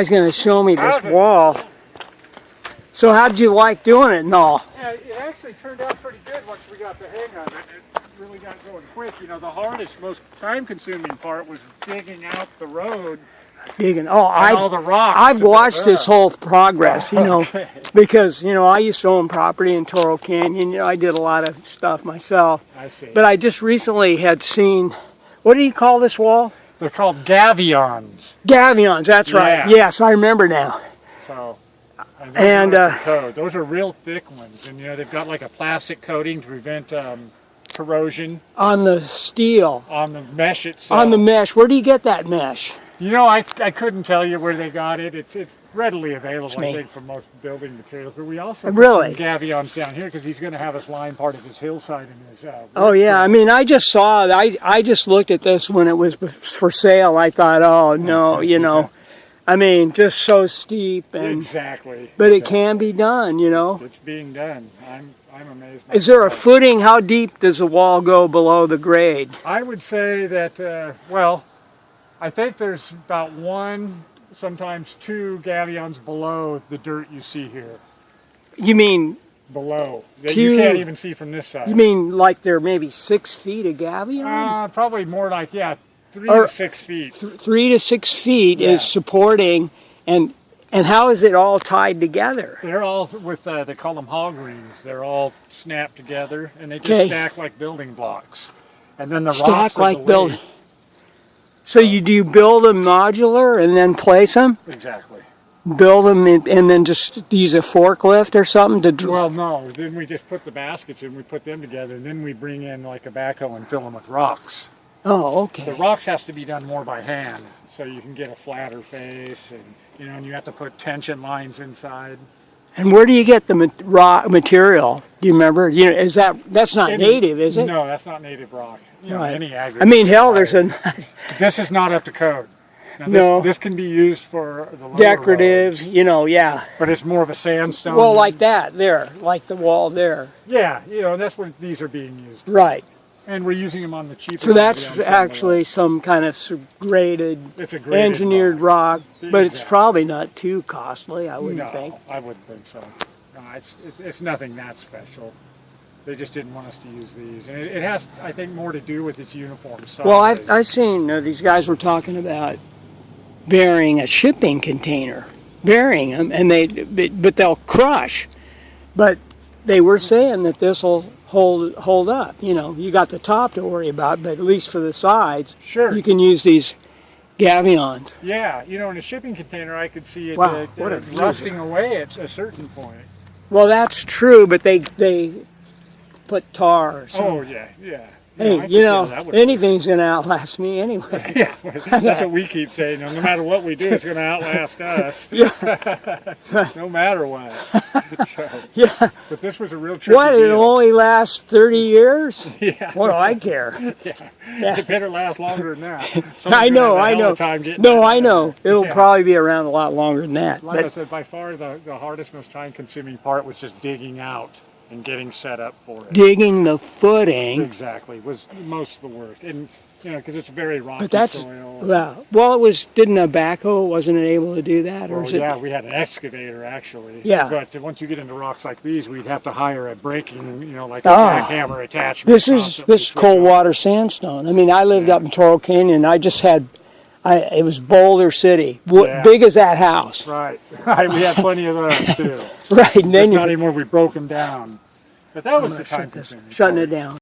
He's going to show me this wall. So how did you like doing it and all? Yeah, it actually turned out pretty good once we got the hang of it. It really got going quick. You know, the hardest, most time-consuming part was digging out the road. All the rocks. I've watched this whole progress, you know, because, you know, I used to own property in Toro Canyon. You know, I did a lot of stuff myself. I see. But I just recently had seen, what do you call this wall? They're called gabions. Gabions, that's right. Yes, I remember now. So, those are real thick ones, and you know they've got like a plastic coating to prevent corrosion. On the steel. On the mesh itself. On the mesh. Where do you get that mesh? You know, I couldn't tell you where they got it. It's readily available, I think, for most building materials. But we also put some gabions down here because he's going to have us line part of his hillside in his. Oh yeah, I mean, I just saw it. I just looked at this when it was for sale. I thought, oh no, you know, I mean, just so steep and exactly. But it can be done, you know. It's being done. I'm amazed. Is there a footing? How deep does the wall go below the grade? I would say that well. I think there's about one, sometimes two gabions below the dirt you see here. You mean below? That you can't even see from this side. You mean like they're maybe 6 feet of gabion? Probably more like 3 to 6 feet. 3 to 6 feet is supporting, and how is it all tied together? They're all with they call them hog reams. They're all snapped together, and they just stack like building blocks. And then the stack rocks like building. So do you build them modular and then place them? Exactly. Build them and then just use a forklift or something to. Well, no. Then we just put the baskets in. We put them together, and then we bring in like a backhoe and fill them with rocks. Oh, okay. The rocks has to be done more by hand, so you can get a flatter face, and you know, and you have to put tension lines inside. And where do you get the raw material? Do you remember? You know, that's not native, is it? No, that's not native rock. You know, any aggregate. I mean, hell, there's This is not up to code. Now, this can be used for the lower decorative, roads, you know, yeah. But it's more of a sandstone. Well, like that there, like the wall there. Yeah, you know, that's what these are being used. Right. And we're using them on the cheaper. So that's actually some kind of graded, engineered rock, but it's probably not too costly, I wouldn't think. No, I wouldn't think so. No, it's nothing that special. They just didn't want us to use these. And it has, I think, more to do with its uniform size. Well, I've seen these guys were talking about burying a shipping container, burying them, and but they'll crush. But they were saying that this will hold up. You know, you got the top to worry about, but at least for the sides, you can use these gabions. Yeah, you know, in a shipping container, I could see it rusting away at a certain point. Well, that's true, but they put tar. Oh yeah. Hey, you know, anything's going to outlast me anyway. Yeah, that's what we keep saying. No matter what we do, it's going to outlast us. No matter what. But this was a real tricky deal. It'll only last 30 years? Yeah. What do I care? It better last longer than that. I know. No, I know. It'll probably be around a lot longer than that. Like I said, by far the hardest, most time-consuming part was just digging out and getting set up for it. Digging the footing. Exactly, was most of the work. And, you know, because it's very rocky soil. Well, didn't a backhoe, wasn't it able to do that? Or we had an excavator, actually. Yeah. But once you get into rocks like these, we'd have to hire a breaking, you know, like a jackhammer attachment. This is cold water sandstone. I mean, I lived up in Toro Canyon, and I just had, it was Boulder City, big as that house. Right. We had plenty of those, too. Right. And then not anymore, we broke them down. But that was the time consuming. Shutting it down.